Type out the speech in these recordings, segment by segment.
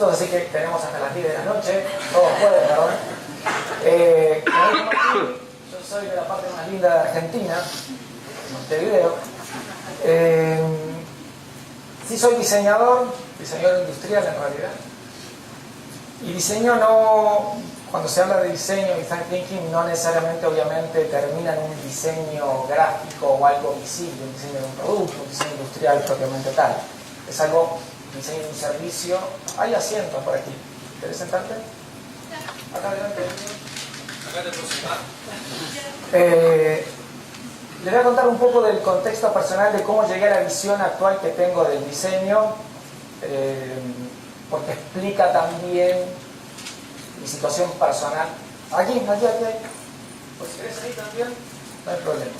minutos, así que tenemos hasta las 10 de la noche. Todos pueden, ¿verdad? Yo soy de la parte más linda de Argentina, Montevideo. Sí soy diseñador industrial en realidad. Y diseño no, cuando se habla de diseño y design thinking, no necesariamente obviamente termina en un diseño gráfico o algo visible, un diseño de un producto, un diseño industrial propiamente tal. Es algo, diseño de un servicio. Hay asientos por aquí. ¿Querés sentarte? Acá adelante. Acá te puedo sentar. Les voy a contar un poco del contexto personal de cómo llegué a la visión actual que tengo del diseño, porque explica también mi situación personal. Aquí. Pues si querés ahí también, no hay problema.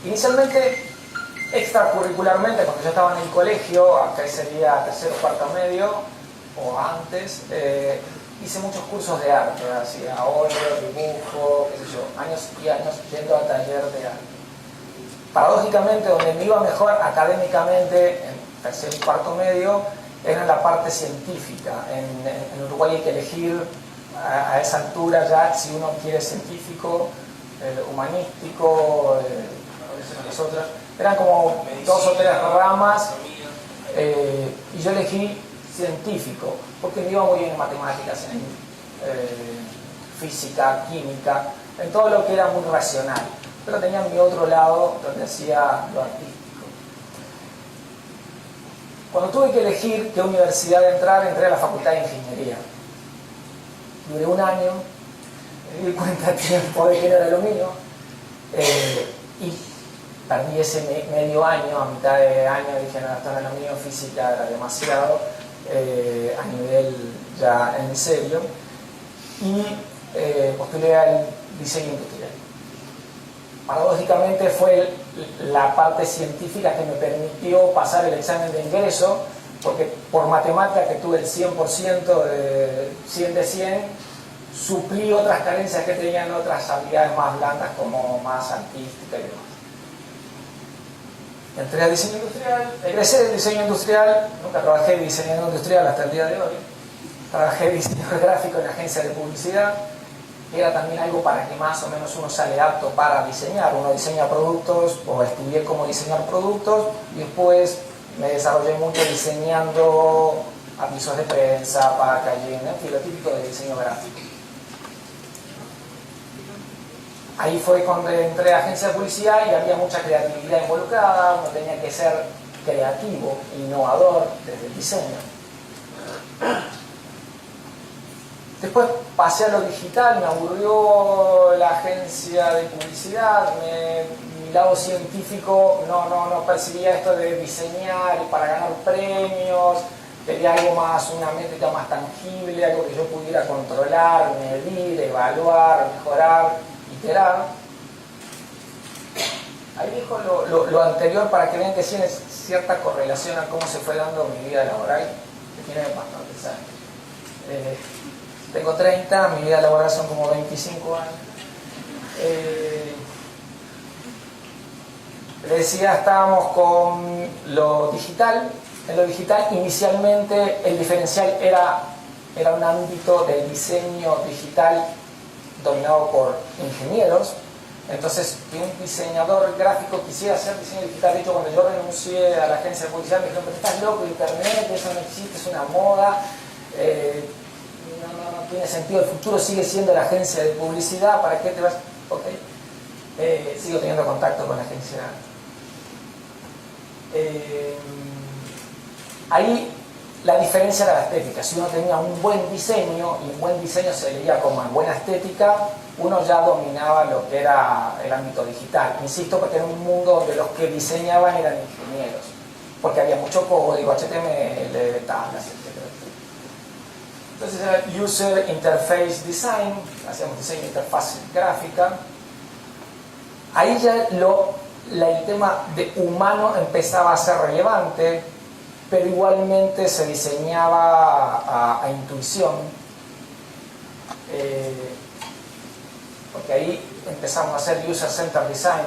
Inicialmente, extracurricularmente, cuando yo estaba en el colegio, acá sería tercero o cuarto medio, o antes, hice muchos cursos de arte, hacía óleo, dibujo, qué sé yo, años y años yendo al taller de arte. Paradójicamente, donde me iba mejor académicamente, en tercer y cuarto medio, era en la parte científica. En Uruguay hay que elegir a esa altura ya si uno quiere científico, humanístico, las otras. Eran como 2 o 3 ramas, y yo elegí científico, porque me iba muy bien en matemáticas, en física, química, en todo lo que era muy racional. Pero tenía mi otro lado donde hacía lo artístico. Cuando tuve que elegir qué universidad entrar, entré a la Facultad de Ingeniería. Duré un año, me di cuenta a tiempo de que no era lo mío, y perdí ese medio año, a mitad de año dije, no, esto no era lo mío, física era demasiado, a nivel ya en serio, y postulé al diseño industrial. Paradójicamente fue la parte científica que me permitió pasar el examen de ingreso, porque por matemática, que tuve el 100% de 100 de 100, suplí otras carencias que tenían otras habilidades más blandas, como más artística y demás. Entré a diseño industrial, egresé de diseño industrial, nunca trabajé en diseño industrial hasta el día de hoy. Trabajé diseño gráfico en agencias de publicidad. Era también algo para que más o menos uno sale apto para diseñar. Uno diseña productos, o estudié cómo diseñar productos, y después me desarrollé mucho diseñando avisos de prensa, packaging, en fin, lo típico de diseño gráfico. Ahí fue cuando entré a agencia de publicidad y había mucha creatividad involucrada, uno tenía que ser creativo, innovador desde el diseño. Después pasé a lo digital, me aburrió la agencia de publicidad, mi lado científico no percibía esto de diseñar y para ganar premios, quería algo más, una métrica más tangible, algo que yo pudiera controlar, medir, evaluar, mejorar, iterar. Ahí dejo lo anterior para que vean que tiene cierta correlación a cómo se fue dando mi vida laboral, que tiene bastantes años. Tengo 30, mi vida laboral son como 25 años. Les decía, estábamos con lo digital. En lo digital, inicialmente, el diferencial era un ámbito de diseño digital dominado por ingenieros. Entonces, que un diseñador gráfico quisiera hacer diseño digital. De hecho, cuando yo renuncié a la agencia de publicidad, me dijeron, pero estás loco, internet, eso no existe, es una moda. No tiene sentido, el futuro sigue siendo la agencia de publicidad, ¿para qué te vas? Ok, sigo teniendo contacto con la agencia. Ahí la diferencia era la estética. Si uno tenía un buen diseño, y un buen diseño se leía como en buena estética, uno ya dominaba lo que era el ámbito digital. Insisto, porque era un mundo donde los que diseñaban eran ingenieros, porque había mucho código, HTML, tablas, etc. Entonces era User Interface Design, hacíamos diseño de interfaz gráfica. Ahí ya el tema de humano empezaba a ser relevante, pero igualmente se diseñaba a intuición, porque ahí empezamos a hacer User Centered Design,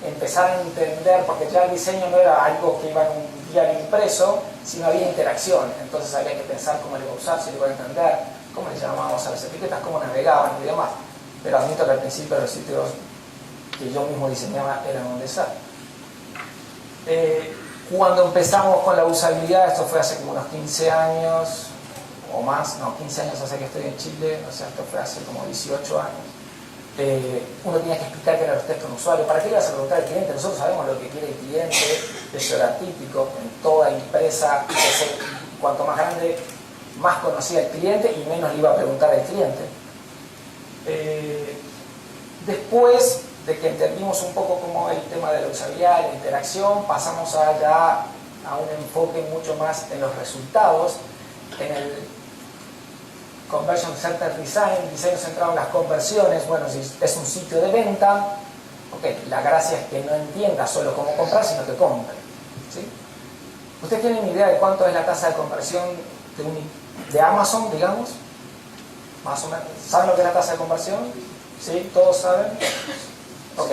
empezar a entender, porque ya el diseño no era algo que iba en un diario impreso si no había interacción. Entonces había que pensar cómo le iba a usar, si le iba a entender, cómo le llamábamos a las etiquetas, cómo navegaban y demás. Pero admito que al principio los sitios que yo mismo diseñaba eran un desastre. Cuando empezamos con la usabilidad, esto fue hace como unos 15 años o más, no, 15 años hace que estoy en Chile, o sea, esto fue hace como 18 años. Uno tenía que explicar qué era los textos de un usuario. ¿Para qué le vas a preguntar al cliente? Nosotros sabemos lo que quiere el cliente, eso era típico en toda empresa. Cuanto más grande, más conocía el cliente y menos le iba a preguntar al cliente. Después de que entendimos un poco cómo el tema de la usabilidad, la interacción, pasamos allá a un enfoque mucho más en los resultados, en el Conversion Center Design, diseño centrado en las conversiones. Bueno, si es un sitio de venta, okay, la gracia es que no entienda solo cómo comprar, sino que compre, ¿sí? ¿Ustedes tienen idea de cuánto es la tasa de conversión de Amazon, digamos? Más o menos. ¿Saben lo que es la tasa de conversión? ¿Sí? ¿Todos saben? Ok.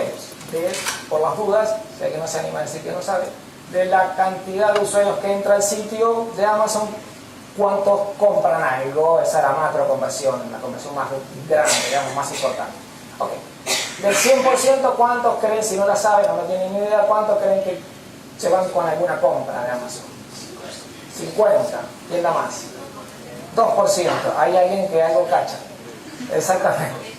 Por las dudas, si hay que no se anima a decir que no sabe, de la cantidad de usuarios que entra al sitio de Amazon, ¿cuántos compran algo? Esa es la macro conversión, la conversión más grande, digamos, más importante. Ok. Del 100%, ¿cuántos creen, si no la saben o no tienen ni idea, cuántos creen que se van con alguna compra de Amazon? 50. ¿Quién da más? 2%. Hay alguien que algo cacha. Exactamente.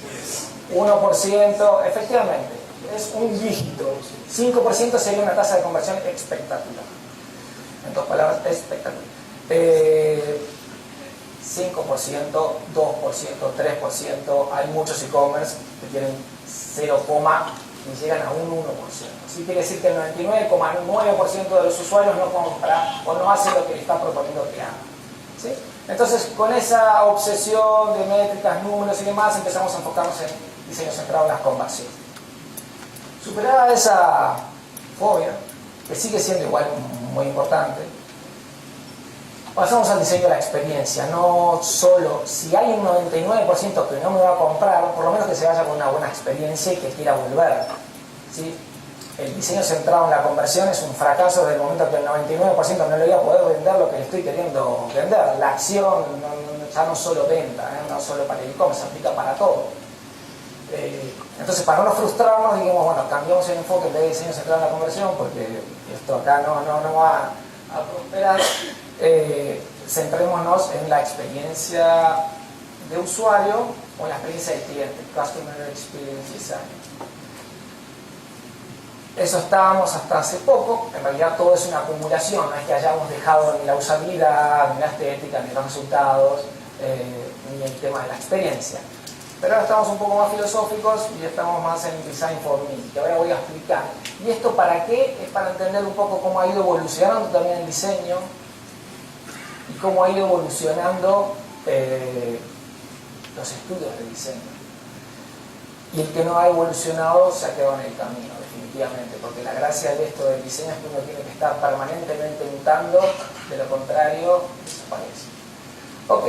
1%, efectivamente, es un dígito. 5% sería una tasa de conversión espectacular. En dos palabras, espectacular. 5%, 2%, 3%, hay muchos e-commerce que tienen 0, y llegan a un 1%. Así quiere decir que el 99,9% de los usuarios no compra o no hace lo que le está proponiendo que haga, ¿sí? Entonces, con esa obsesión de métricas, números y demás, empezamos a enfocarnos en diseño centrado en las conversiones. Superada esa fobia, que sigue siendo igual muy importante, pasamos al diseño de la experiencia. No solo, si hay un 99% que no me va a comprar, por lo menos que se vaya con una buena experiencia y que quiera volver, ¿sí? El diseño centrado en la conversión es un fracaso desde el momento que el 99% no le voy a poder vender lo que le estoy queriendo vender. La acción ya no solo venta, no solo para el e-commerce, se aplica para todo. Entonces, para no frustrarnos, digamos, bueno, cambiamos el enfoque de diseño centrado en la conversión, porque esto acá no va a prosperar. Centrémonos en la experiencia de usuario o en la experiencia del cliente, Customer Experience Design. Eso estábamos hasta hace poco. En realidad todo es una acumulación, no es que hayamos dejado ni la usabilidad, ni la estética, ni los resultados, ni el tema de la experiencia. Pero ahora estamos un poco más filosóficos y estamos más en Design for Me, que ahora voy a explicar. ¿Y esto para qué? Es para entender un poco cómo ha ido evolucionando también el diseño y cómo ha ido evolucionando los estudios de diseño. Y el que no ha evolucionado se ha quedado en el camino, definitivamente, porque la gracia de esto del diseño es que uno tiene que estar permanentemente mutando, de lo contrario desaparece. Ok.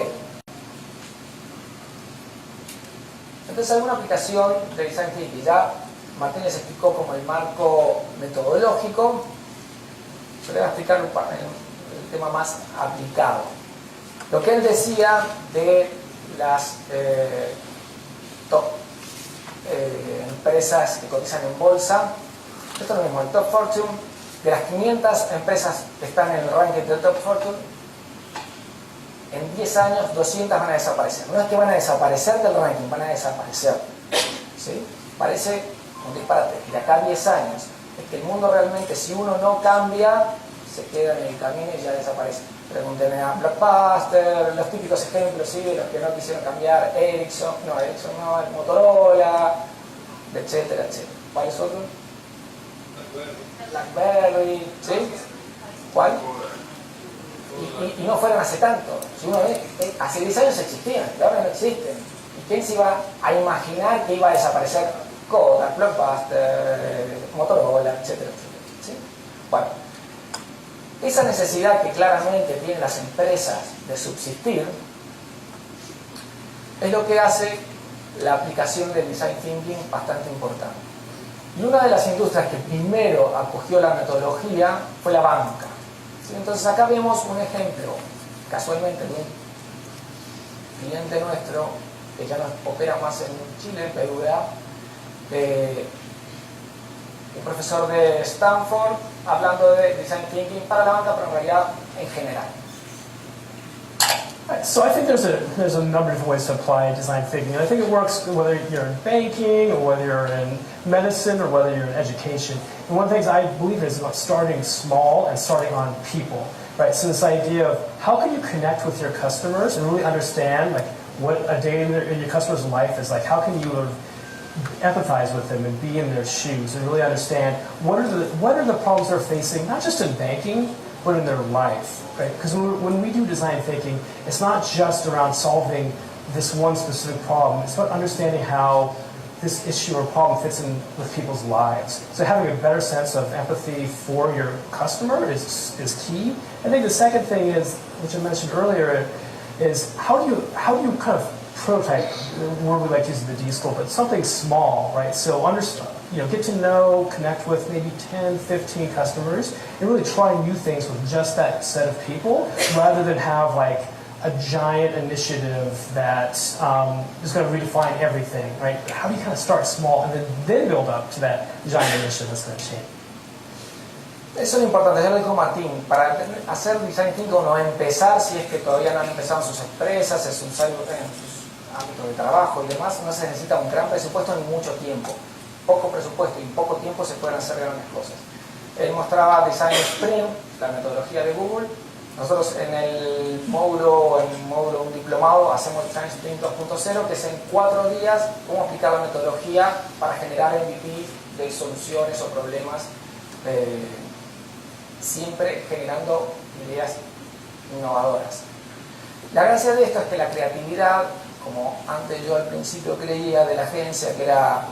Entonces, alguna aplicación de Design Thinking. Ya Martín les explicó como el marco metodológico. Yo les voy a explicar el tema más aplicado. Lo que él decía de las top empresas que cotizan en bolsa, esto es lo mismo, el Top Fortune, de las 500 empresas que están en el ranking del Top Fortune, en 10 años 200 van a desaparecer. No es que van a desaparecer del ranking, van a desaparecer, ¿sí? Parece un disparate. Y de acá a 10 años es que el mundo realmente, si uno no cambia, se queda en el camino y ya desaparece. Pregúntenle a Blockbuster, los típicos ejemplos, ¿sí? Los que no quisieron cambiar, Ericsson no, Motorola, etcétera, etcétera. ¿Cuál es otro? BlackBerry, ¿sí? ¿Cuál? Y no fueron hace tanto. Si uno ve, hace 10 años existían, y ahora no existen. ¿Y quién se iba a imaginar que iba a desaparecer Kodak, Blockbuster, Motorola, etcétera, etcétera? ¿Sí? Bueno, esa necesidad que claramente tienen las empresas de subsistir es lo que hace la aplicación del Design Thinking bastante importante. Y una de las industrias que primero acogió la metodología fue la banca. ¿Sí? Entonces acá vemos un ejemplo, casualmente, de un cliente nuestro, que ya no opera más en Chile, en Perú, un profesor de Stanford hablando de Design Thinking para la banca, pero en realidad en general. So I think there's a number of different ways to apply design thinking. And I think it works whether you're in banking or whether you're in medicine or whether you're in education. And one of the things I believe is about starting small and starting on people, right? So this idea of how can you connect with your customers and really understand like what a day in your customer's life is like. How can you empathize with them and be in their shoes and really understand what are the problems they're facing, not just in banking, but in their life, right? Because when we do design thinking, it's not just around solving this one specific problem. It's about understanding how this issue or problem fits in with people's lives. So having a better sense of empathy for your customer is key. I think the second thing is, which I mentioned earlier, is how do you kind of prototype, the word we like to use in the D school, but something small, right? So get to know, connect with maybe 10, 15 customers, and really try new things with just that set of people, rather than have like a giant initiative that is going to redefine everything, right? How do you kind of start small and then build up to that giant initiative that's going to change? Eso es lo importante, ya lo dijo Martín, para hacer design thinking o no empezar, si es que todavía no han empezado en sus empresas, en sus ámbitos de trabajo y demás, no se necesita un gran presupuesto ni mucho tiempo. Poco presupuesto y poco tiempo se pueden hacer grandes cosas. Él mostraba Design Sprint, la metodología de Google. Nosotros en el módulo un diplomado, hacemos Design Sprint 2.0, que es en 4 días cómo aplicar la metodología para generar MVP de soluciones o problemas, siempre generando ideas innovadoras. La gracia de esto es que la creatividad, como antes yo al principio creía de la agencia que era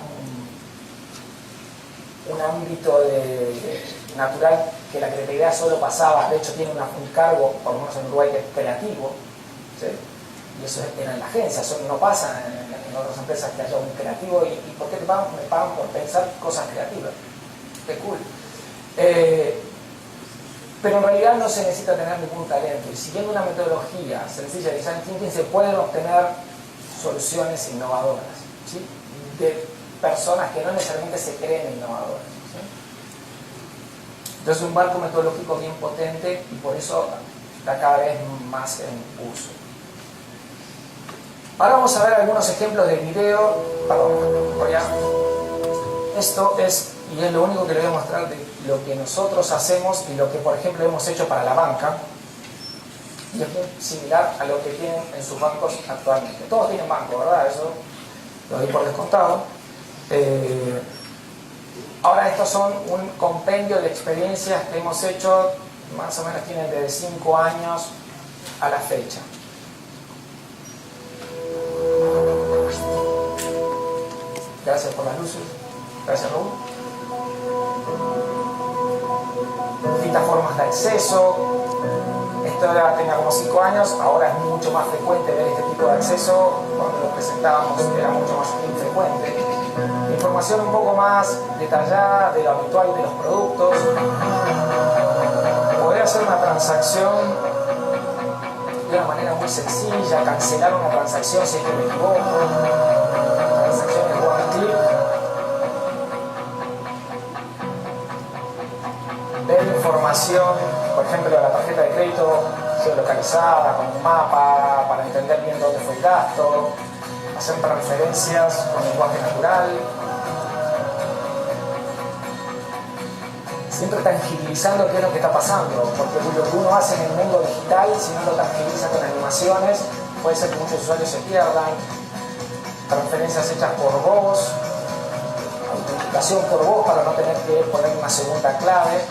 un ámbito natural, que la creatividad solo pasaba, de hecho tiene un cargo, por lo menos en Uruguay, que es creativo, ¿sí? Y eso es en la agencia, eso no pasa en otras empresas que haya un creativo. ¿Y por qué te pagan? Me pagan por pensar cosas creativas. Qué cool. Pero en realidad no se necesita tener ningún talento, y siguiendo una metodología sencilla de Design Thinking se pueden obtener soluciones innovadoras, ¿sí? De personas que no necesariamente se creen innovadoras, ¿sí? Entonces un marco metodológico bien potente, y por eso está cada vez más en uso. Ahora vamos a ver algunos ejemplos de video. Esto es, y es lo único que les voy a mostrar de lo que nosotros hacemos y lo que por ejemplo hemos hecho para la banca, y es muy similar a lo que tienen en sus bancos actualmente. Todos tienen banco, ¿verdad? Eso lo doy por descontado. Ahora estos son un compendio de experiencias que hemos hecho, más o menos tienen desde 5 años a la fecha. Gracias por las luces. Gracias, Raúl. Distintas formas de acceso. Esto ya tenía como 5 años, ahora es mucho más frecuente ver este tipo de acceso. Cuando lo presentábamos era mucho más infrecuente. Información un poco más detallada de lo habitual de los productos. Poder hacer una transacción de una manera muy sencilla, cancelar una transacción si es que me equivoco. Transacciones one click. Ver información, por ejemplo, de la tarjeta de crédito geolocalizada con un mapa para entender bien dónde fue el gasto. Hacer transferencias con lenguaje natural. Siempre tangibilizando qué es lo que está pasando, porque lo que uno hace en el mundo digital, si no lo tangibiliza con animaciones, puede ser que muchos usuarios se pierdan. Transferencias hechas por voz, autenticación por voz para no tener que poner una segunda clave.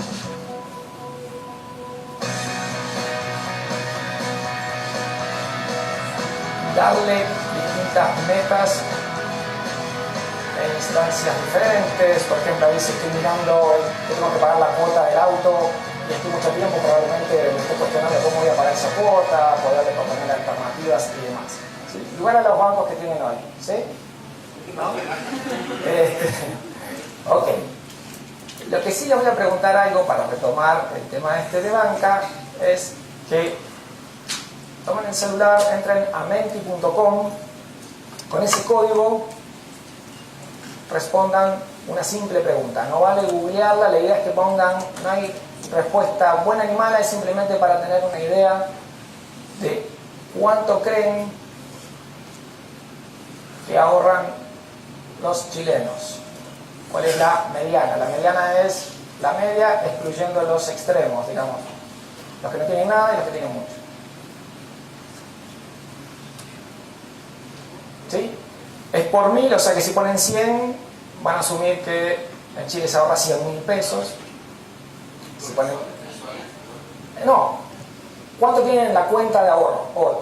Darle distintas metas en instancias diferentes. Por ejemplo, ahí si estoy mirando, yo tengo que pagar la cuota del auto y estoy mucho tiempo, probablemente me estoy cuestionando cómo voy a pagar esa cuota, poderle proponer alternativas y demás, ¿sí? Igual a los bancos que tienen hoy, ¿sí? ¿No? Ok. Lo que sí les voy a preguntar algo para retomar el tema este de banca es que tomen el celular, entren a menti.com, con ese código respondan una simple pregunta. No vale googlearla, la idea es que pongan, no hay respuesta buena ni mala, es simplemente para tener una idea de cuánto creen que ahorran los chilenos. ¿Cuál es la mediana? La mediana es la media excluyendo los extremos, digamos. Los que no tienen nada y los que tienen mucho. ¿Sí? Es por 1000, o sea que si ponen 100, van a asumir que en Chile se ahorra 100.000 pesos. Si ponen... No. ¿Cuánto tienen en la cuenta de ahorro hoy?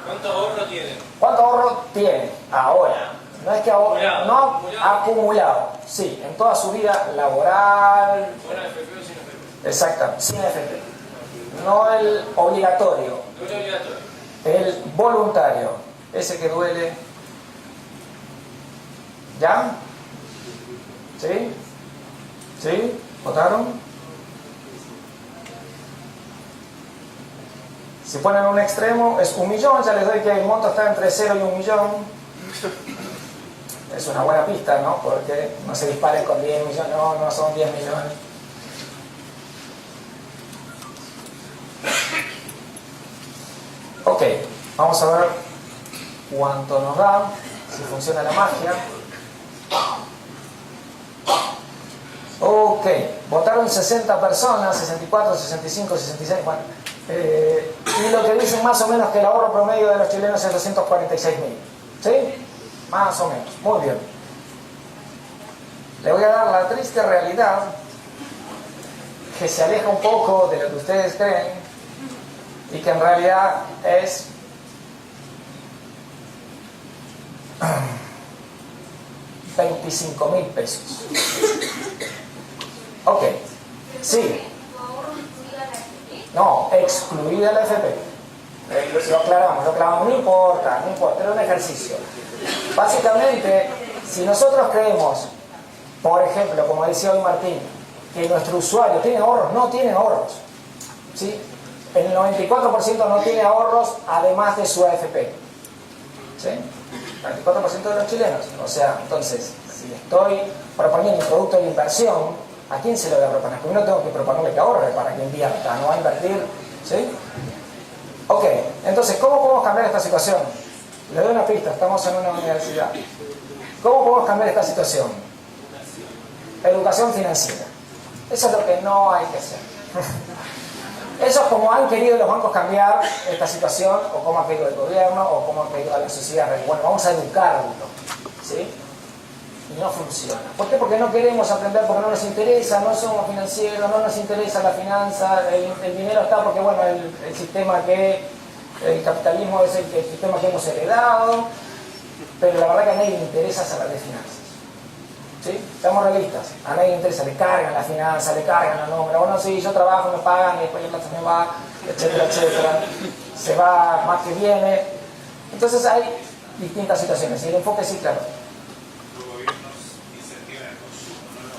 ¿Cuánto ahorro tienen? ¿Cuánto ahorro tienen ahora? No es que ahorro, Acumulado. no acumulado. Sí, en toda su vida laboral. ¿Buena FP o sin FP? Exacto, sin FP. No el obligatorio, No es obligatorio. el voluntario. Ese que duele. ¿Ya? ¿Sí? ¿Sí? ¿Votaron? Si ponen un extremo es 1.000.000, ya les doy que el monto está entre 0 y 1.000.000. Es una buena pista, ¿no? Porque no se disparen con 10 millones, no son 10 millones. Ok, vamos a ver cuánto nos da, si funciona la magia. Ok, votaron 60 personas, 64, 65, 66, bueno. Y lo que dicen más o menos que el ahorro promedio de los chilenos es 246.000. ¿Sí? Más o menos. Muy bien. Le voy a dar la triste realidad que se aleja un poco de lo que ustedes creen y que en realidad es $25.000 pesos. Ok. Sí. No, excluida la FP. Lo aclaramos, no importa, era un ejercicio. Básicamente, si nosotros creemos, por ejemplo, como decía hoy Martín, que nuestro usuario tiene ahorros, no tiene ahorros. ¿Sí? El 94% no tiene ahorros además de su AFP. ¿Sí? El 94% de los chilenos. O sea, entonces, si estoy proponiendo un producto de inversión, ¿a quién se lo voy a proponer? Primero tengo que proponerle que ahorre para que invierta, no va a invertir. ¿Sí? Ok, entonces, ¿cómo podemos cambiar esta situación? Le doy una pista, estamos en una universidad. ¿Cómo podemos cambiar esta situación? Educación financiera. Eso es lo que no hay que hacer. Eso es como han querido los bancos cambiar esta situación, o como ha querido el gobierno, o como ha querido la sociedad. Bueno, vamos a educarlo, ¿sí? Y no funciona. ¿Por qué? Porque no queremos aprender, porque no nos interesa, no somos financieros, no nos interesa la finanza, el dinero está porque, bueno, el sistema el capitalismo es el sistema que hemos heredado, pero la verdad que a nadie le interesa saber de finanzas. ¿Sí? Seamos realistas, a nadie le interesa, le cargan la finanza, le cargan los números, bueno, sí, yo trabajo, me pagan y después la plata me va, etcétera, etcétera, se va más que viene. Entonces hay distintas situaciones y el enfoque sí, claro. Los gobiernos incentivan el consumo, no,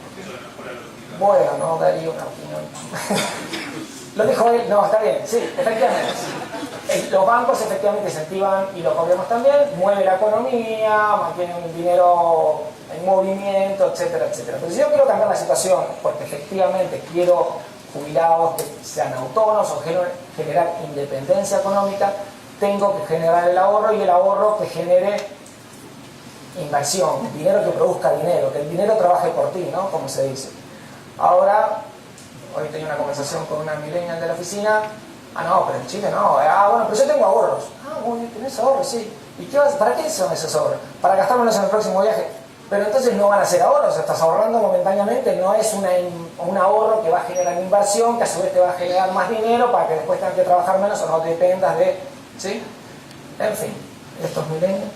porque eso mejora los indicadores. Bueno, no daría una opinión. Lo dijo él, no, está bien, sí, efectivamente. Los bancos efectivamente incentivan y los gobiernos también, mueve la economía, mantienen el dinero en movimiento, etcétera, etcétera. Pero si yo quiero cambiar la situación, porque efectivamente quiero jubilados que sean autónomos o generar independencia económica, tengo que generar el ahorro y el ahorro que genere inversión, dinero que produzca dinero, que el dinero trabaje por ti, ¿no? Como se dice. Ahora, hoy tenía una conversación con una millennial de la oficina. Ah, no, pero en Chile no. Ah, bueno, pero yo tengo ahorros. Ah, bueno, ¿tenés ahorros? Sí. ¿Y para qué son esos ahorros? Para gastármelos en el próximo viaje. Pero entonces no van a ser ahorros, estás ahorrando momentáneamente, no es un ahorro que va a generar inversión, que a su vez te va a generar más dinero para que después tengas que trabajar menos o no dependas de... ¿Sí? En fin, estos millennials.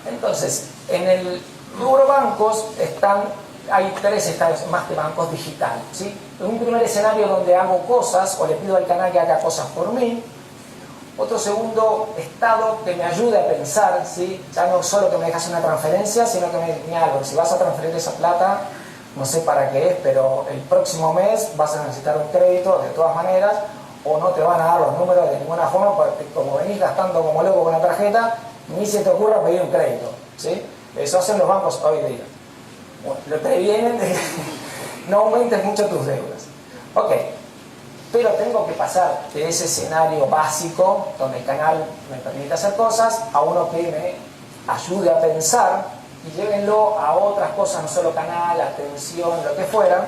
Entonces, en el rubro bancos hay tres estadios más que bancos digitales, ¿sí? Un primer escenario donde hago cosas o le pido al canal que haga cosas por mí. otro segundo estado que me ayude a pensar, ¿sí? Ya no solo que me dejas una transferencia, sino que me diga algo, si vas a transferir esa plata, no sé para qué es, pero el próximo mes vas a necesitar un crédito de todas maneras, o no te van a dar los números de ninguna forma, porque como venís gastando como loco con la tarjeta, ni se te ocurra pedir un crédito, ¿sí? Eso hacen los bancos hoy día. Bueno, lo previenen de que no aumentes mucho tus deudas. Ok, pero tengo que pasar de ese escenario básico, donde el canal me permite hacer cosas, a uno que me ayude a pensar, y llévenlo a otras cosas, no solo canal, atención, lo que fuera,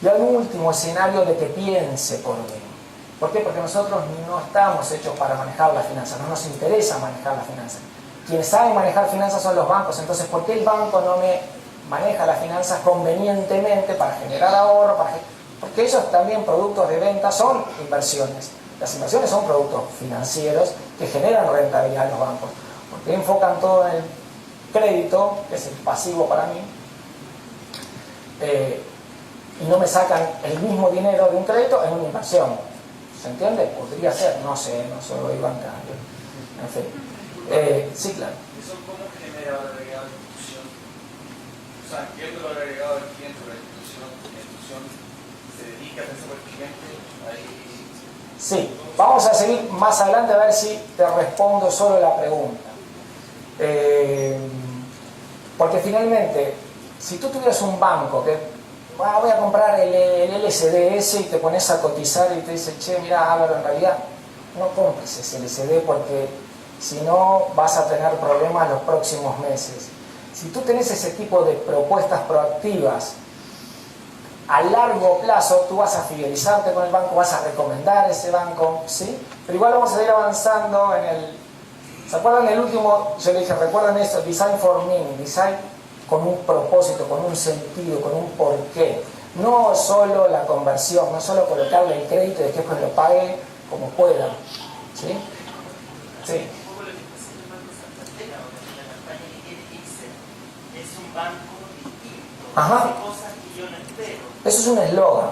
y al último escenario de que piense por mí. ¿Por qué? Porque nosotros no estamos hechos para manejar las finanzas, no nos interesa manejar las finanzas. Quienes saben manejar finanzas son los bancos, entonces ¿por qué el banco no me maneja las finanzas convenientemente para generar ahorro? Porque ellos también, productos de venta, son inversiones. Las inversiones son productos financieros que generan rentabilidad a los bancos, porque enfocan todo en el crédito, que es el pasivo para mí, y no me sacan el mismo dinero de un crédito en una inversión. ¿Se entiende? Podría ser, no sé, no soy bancario. En fin. Sí, claro. ¿Eso cómo genera valor agregado de la institución? O sea, ¿qué es el valor agregado del cliente o la institución se dedica a pensar por el cliente? Ahí... Sí, vamos a seguir más adelante a ver si te respondo solo la pregunta. Porque finalmente, si tú tuvieras un banco que voy a comprar el LCDS y te pones a cotizar y te dice, che, mira Álvaro, en realidad no compres ese LCD porque si no vas a tener problemas los próximos meses. Si tú tenés ese tipo de propuestas proactivas, a largo plazo tú vas a fidelizarte con el banco, vas a recomendar ese banco, ¿sí? Pero igual vamos a ir avanzando en el... ¿Se acuerdan el último? Yo le dije, recuerden esto, design for meaning, design con un propósito, con un sentido, con un porqué. No solo la conversión, no solo colocarle el crédito y después pues lo pague como pueda. ¿Sí? Sí. Es un banco distinto, Ajá. hace cosas que yo no espero. Eso es un eslogan.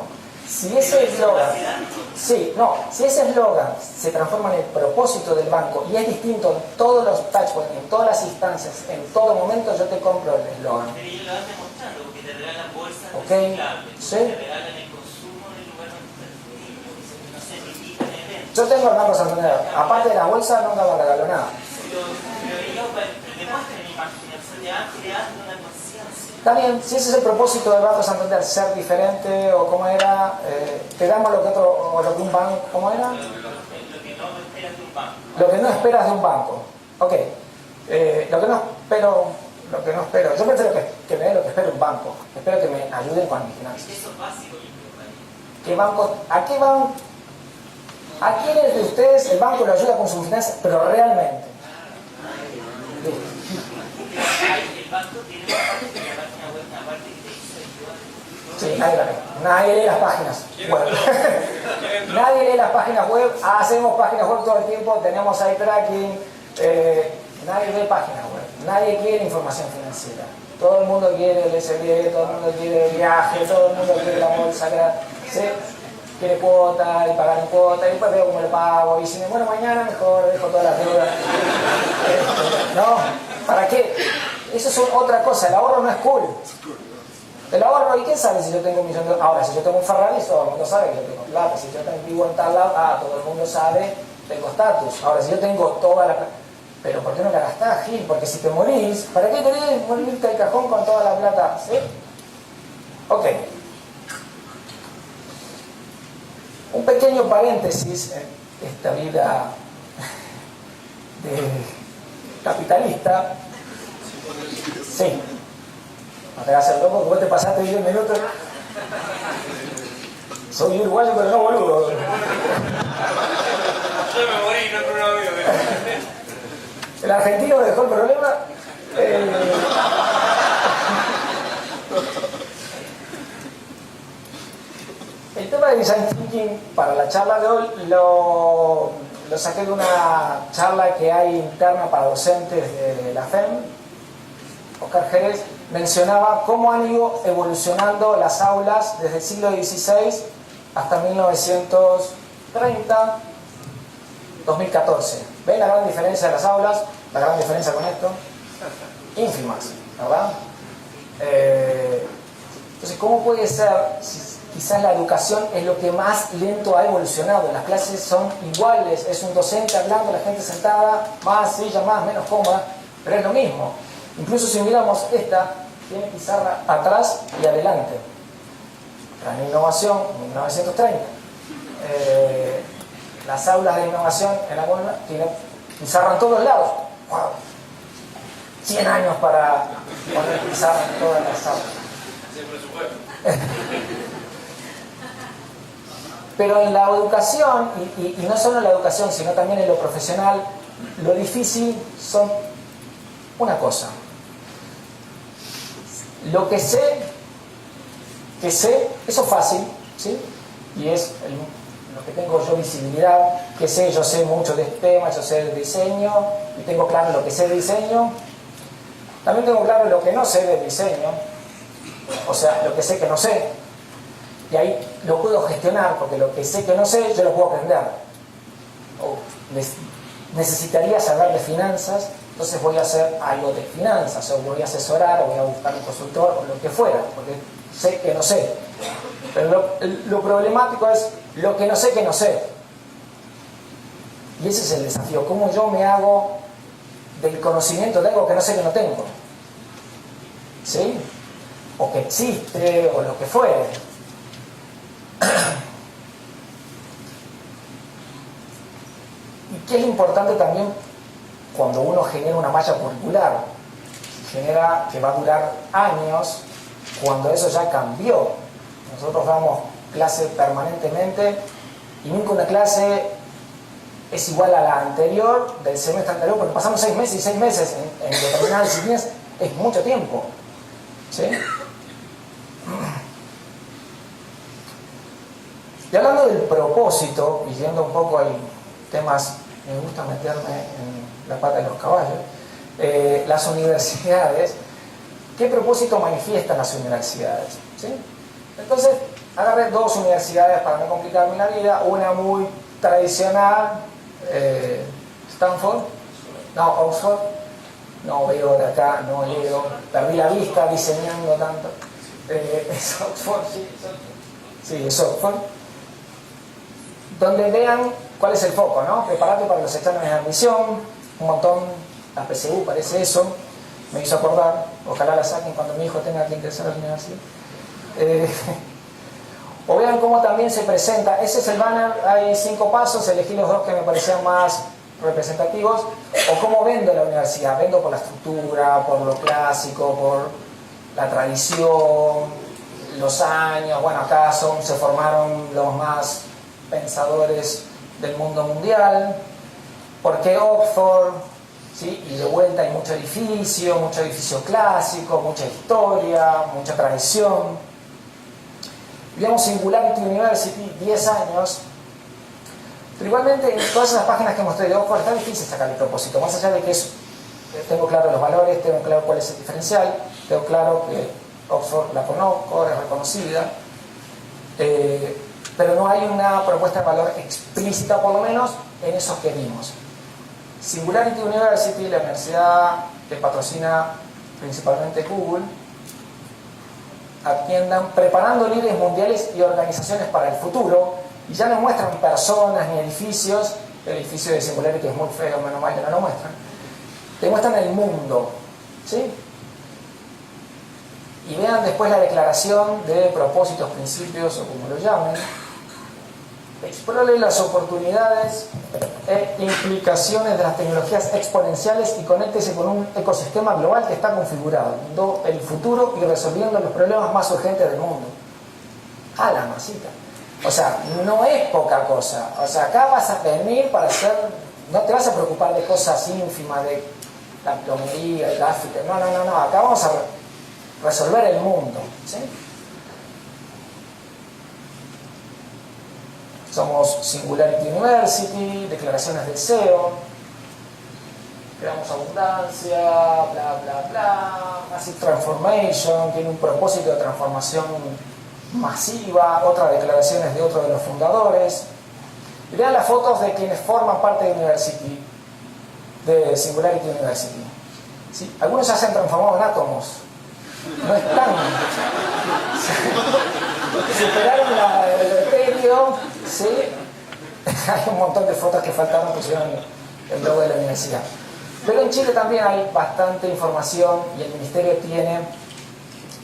Si ese eslogan, sí, no, si ese eslogan se transforma en el propósito del banco y es distinto en todos los touchpoints, en todas las instancias, en todo momento, yo te compro el eslogan. Pero ellos lo van demostrando porque te regalan bolsas Okay. reciclables, Sí. te regalan el consumo del lugar donde está el niño, no sé, te invitan a eventos. Yo tengo el Banco Santander, aparte de la bolsa nunca me regaló nada. Pero ellos demuestran imagen, o sea, te van creando una conciencia. Está bien, si ese es el propósito del Banco Santander, ser diferente o cómo era, te damos lo que otro, o lo que un banco, ¿cómo era? Lo que no esperas de un banco. Lo que no esperas de un banco. Ok, lo que no espero, yo prefiero que me den lo que espera un banco, espero que me ayuden con mis finanzas. Eso es básico, yo creo, para mí. ¿Qué banco, a quiénes de ustedes el banco lo ayuda con sus finanzas, pero realmente? El banco tiene una parte de la página web, una parte que te dice ayuda. Sí, nadie la lee. Nadie lee las páginas web. Nadie lee las páginas web. Hacemos páginas web todo el tiempo, tenemos ahí tracking. Nadie ve páginas web. Nadie quiere información financiera. Todo el mundo quiere el SB, todo el mundo quiere el viaje, todo el mundo quiere la bolsa, ¿sí? Quiere cuota y pagar en cuota y después veo cómo lo pago y si me muero mañana mejor dejo todas las deudas. No, ¿para qué? Eso es otra cosa, el ahorro no es cool. El ahorro, ¿y quién sabe si yo tengo un millón de... Ahora, si yo tengo un Ferrari, todo el mundo sabe que yo tengo plata. Si yo vivo en tal lado, todo el mundo sabe, tengo estatus. Ahora, si yo tengo toda la plata... Pero ¿por qué no la gastás, Gil? Porque si te morís, ¿para qué querés morirte al cajón con toda la plata? ¿Sí? Ok. Un pequeño paréntesis en esta vida de capitalista. Sí. No te hagas el loco, que vos te pasaste 10 minutos. Soy uruguayo, pero no boludo. Yo me morí, no con un amigo. El argentino me dejó el problema. El tema de Design Thinking para la charla de hoy lo saqué de una charla que hay interna para docentes de la FEM. Oscar Jerez mencionaba cómo han ido evolucionando las aulas desde el siglo XVI hasta 1930. 2014. ¿Ven la gran diferencia de las aulas? La gran diferencia con esto. Ínfimas, ¿verdad? Entonces, ¿cómo puede ser si quizás la educación es lo que más lento ha evolucionado? Las clases son iguales, es un docente hablando, la gente sentada, más silla, más, menos cómoda, pero es lo mismo. Incluso si miramos esta, tiene pizarra atrás y adelante. La innovación, 1930. Las aulas de innovación en la Bolna tienen pizarra en todos lados. ¡Wow! 100 años para poner pizarra en todas las aulas. Pero en la educación, y no solo en la educación, sino también en lo profesional, lo difícil son una cosa. Lo que sé, eso es fácil, ¿sí? Y es lo que tengo yo visibilidad, que sé, yo sé mucho de este tema, yo sé de diseño, y tengo claro lo que sé de diseño. También tengo claro lo que no sé de diseño, o sea, lo que sé que no sé. Y ahí lo puedo gestionar, porque lo que sé que no sé, yo lo puedo aprender. O necesitaría saber de finanzas, entonces voy a hacer algo de finanzas, o voy a asesorar, o voy a buscar un consultor, o lo que fuera, porque sé que no sé. Pero lo problemático es lo que no sé que no sé. Y ese es el desafío, cómo yo me hago del conocimiento de algo que no sé que no tengo. ¿Sí? O que existe, o lo que fuere. ¿Y qué es importante también cuando uno genera una malla curricular? Genera que va a durar años cuando eso ya cambió. Nosotros damos clase permanentemente y nunca una clase es igual a la anterior, del semestre anterior, porque pasamos 6 meses y 6 meses en determinadas disciplinas es mucho tiempo. ¿Sí? Y hablando del propósito, y yendo un poco al temas, me gusta meterme en la pata de los caballos, las universidades, ¿qué propósito manifiestan las universidades? ¿Sí? Entonces, agarré 2 universidades para no complicarme la vida, una muy tradicional, Stanford, no, Oxford, no veo de acá, no leo, perdí la vista diseñando tanto, es Oxford, sí, es Oxford, donde vean cuál es el foco, ¿no? Preparate para los exámenes de admisión, un montón, la PSU parece eso, me hizo acordar, ojalá la saquen cuando mi hijo tenga que ingresar a la universidad. O vean cómo también se presenta, ese es el banner, hay 5 pasos, elegí los 2 que me parecían más representativos, o cómo vendo la universidad, vendo por la estructura, por lo clásico, por la tradición, los años, bueno, acá se formaron los más pensadores del mundo mundial, porque Oxford, ¿sí? Y de vuelta hay mucho edificio clásico, mucha historia, mucha tradición. Digamos Singularity University, 10 años, pero igualmente en todas esas páginas que mostré de Oxford está difícil sacar el propósito, más allá de que tengo claro los valores, tengo claro cuál es el diferencial, tengo claro que Oxford la conozco, es reconocida, pero no hay una propuesta de valor explícita, por lo menos en esos que vimos. Singularity University, la universidad que patrocina principalmente Google, atiendan preparando líderes mundiales y organizaciones para el futuro, y ya no muestran personas ni edificios. El edificio de Singularity es muy feo, menos mal que no lo muestran, te muestran el mundo, ¿sí? Y vean después la declaración de propósitos, principios o como lo llamen. Explore las oportunidades e implicaciones de las tecnologías exponenciales y conéctese con un ecosistema global que está configurado, viendo el futuro y resolviendo los problemas más urgentes del mundo. A la masita. O sea, no es poca cosa. O sea, acá vas a venir para hacer, no te vas a preocupar de cosas ínfimas, de la plomería, el gráfico. No. Acá vamos a resolver el mundo, ¿sí? Somos Singularity University, declaraciones de SEO, creamos abundancia, bla, bla, bla, Massive Transformation, tiene un propósito de transformación masiva, otras declaraciones de otro de los fundadores. Y vean las fotos de quienes forman parte de University, de Singularity University. ¿Sí? Algunos ya se han transformado en átomos. No están. Superaron el etéreo, ¿sí? Hay un montón de fotos que faltaron, pusieron el logo de la universidad. Pero en Chile también hay bastante información y el Ministerio tiene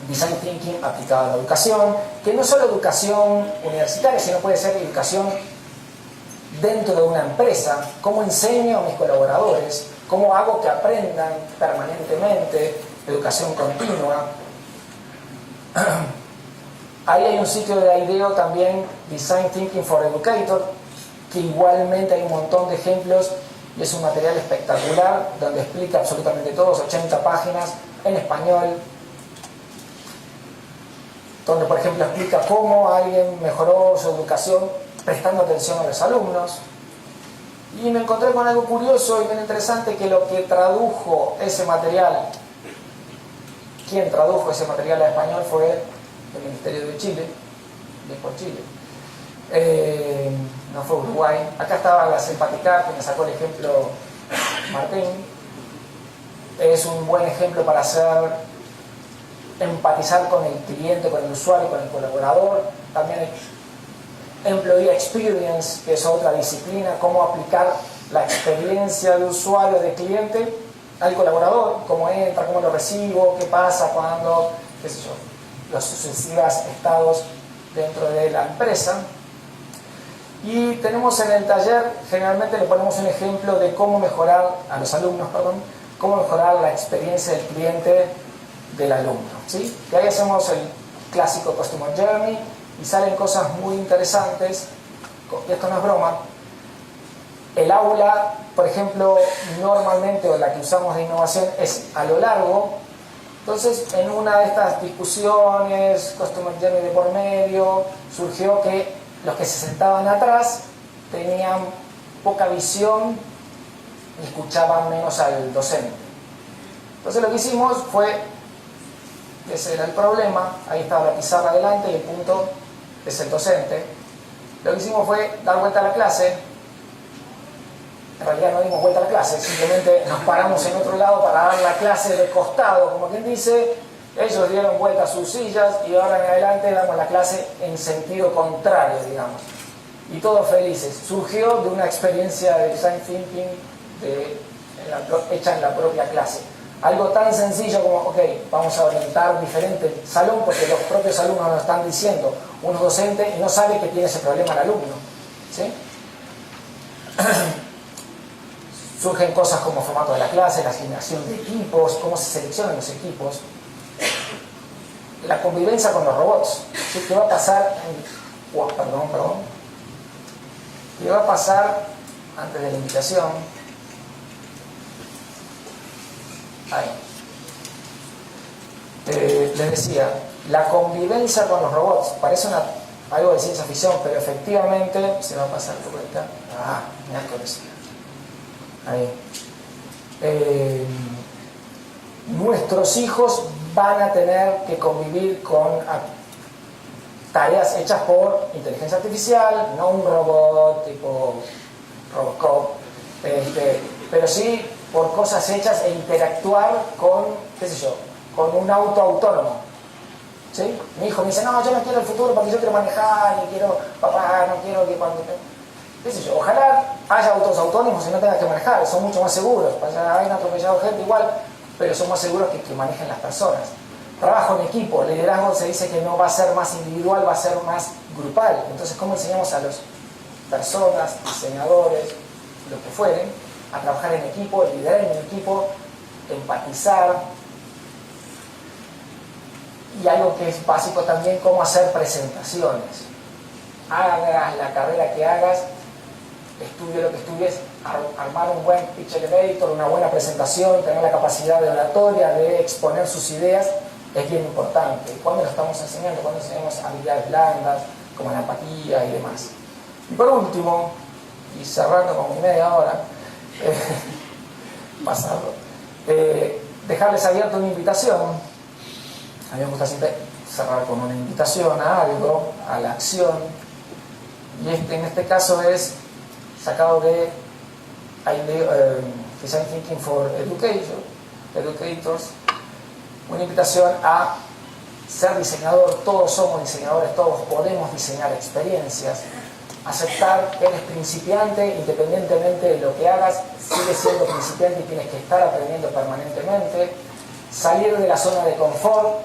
Design Thinking aplicado a la educación, que no es solo educación universitaria, sino puede ser educación dentro de una empresa. Cómo enseño a mis colaboradores, cómo hago que aprendan permanentemente, educación continua. Ahí hay un sitio de IDEO también, Design Thinking for Educator, que igualmente hay un montón de ejemplos y es un material espectacular donde explica absolutamente todo, 80 páginas en español, donde por ejemplo explica cómo alguien mejoró su educación prestando atención a los alumnos. Y me encontré con algo curioso y bien interesante, que lo que tradujo ese material, quien tradujo ese material a español fue el Ministerio de Chile, de por Chile. No fue Uruguay. Acá estaba la Simpaticar, que me sacó el ejemplo Martín. Es un buen ejemplo para empatizar con el cliente, con el usuario, con el colaborador. También hay Employee Experience, que es otra disciplina, cómo aplicar la experiencia de usuario, de cliente, al colaborador, cómo entra, cómo lo recibo, qué pasa cuando, qué sé yo, los sucesivos estados dentro de la empresa. Y tenemos en el taller, generalmente le ponemos un ejemplo de cómo mejorar, a los alumnos, perdón, cómo mejorar la experiencia del cliente del alumno, ¿sí? Y ahí hacemos el clásico Customer Journey y salen cosas muy interesantes, y esto no es broma. El aula, por ejemplo, normalmente, o la que usamos de innovación, es a lo largo. Entonces, en una de estas discusiones, Customer Journey de por medio, surgió que los que se sentaban atrás tenían poca visión y escuchaban menos al docente. Entonces lo que hicimos fue, ese era el problema, ahí estaba la pizarra adelante y el punto es el docente. Lo que hicimos fue dar vuelta a la clase. En realidad no dimos vuelta a la clase, simplemente nos paramos en otro lado para dar la clase de costado, como quien dice. Ellos dieron vuelta a sus sillas y ahora en adelante damos la clase en sentido contrario, digamos. Y todos felices. Surgió de una experiencia de Design Thinking hecha en la propia clase. Algo tan sencillo como, ok, vamos a orientar diferente el salón porque los propios alumnos nos están diciendo, uno es docente y no sabe que tiene ese problema el alumno, ¿sí? Surgen cosas como formato de la clase, la asignación de equipos, cómo se seleccionan los equipos, la convivencia con los robots. ¿Sí? ¿Qué va a pasar? ¿Qué va a pasar antes de la invitación? Ahí. Les decía, la convivencia con los robots parece algo de ciencia ficción, pero efectivamente se va a pasar de vuelta. Miércoles. Ahí. Nuestros hijos van a tener que convivir con tareas hechas por inteligencia artificial, no un robot tipo Robocop, pero sí por cosas hechas e interactuar con, qué sé yo, con un auto autónomo. ¿Sí? Mi hijo me dice, no, yo no quiero el futuro porque yo quiero manejar y quiero, papá, no quiero que cuando... qué sé yo, ojalá haya autos autónomos y no tengas que manejar, son mucho más seguros. Hayan atropellado gente igual, pero son más seguros que manejen las personas. Trabajo en equipo, liderazgo se dice que no va a ser más individual, va a ser más grupal. Entonces, ¿cómo enseñamos a las personas, diseñadores, lo que fueren, a trabajar en equipo, liderar en equipo, empatizar? Y algo que es básico también, cómo hacer presentaciones. Hagas la carrera que hagas, estudie lo que estudies, armar un buen pitch elevator, una buena presentación, tener la capacidad de oratoria, de exponer sus ideas, es bien importante. ¿Cuándo lo estamos enseñando? Cuando enseñamos habilidades blandas, como la empatía y demás. Y por último, y cerrando con mi media hora, dejarles abierta una invitación. A mí me gusta siempre cerrar con una invitación a algo, a la acción. Y en este caso es sacado de Design Thinking for Educators, una invitación a ser diseñador. Todos somos diseñadores, todos podemos diseñar experiencias. Aceptar que eres principiante, independientemente de lo que hagas, sigues siendo principiante y tienes que estar aprendiendo permanentemente. Salir de la zona de confort,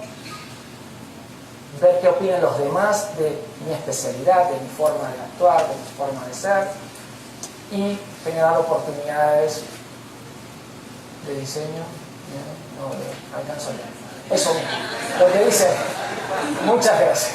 ver qué opinan los demás de mi especialidad, de mi forma de actuar, de mi forma de ser, y generar oportunidades de diseño. No alcanzo ya. Eso mismo. Lo que dice, muchas gracias.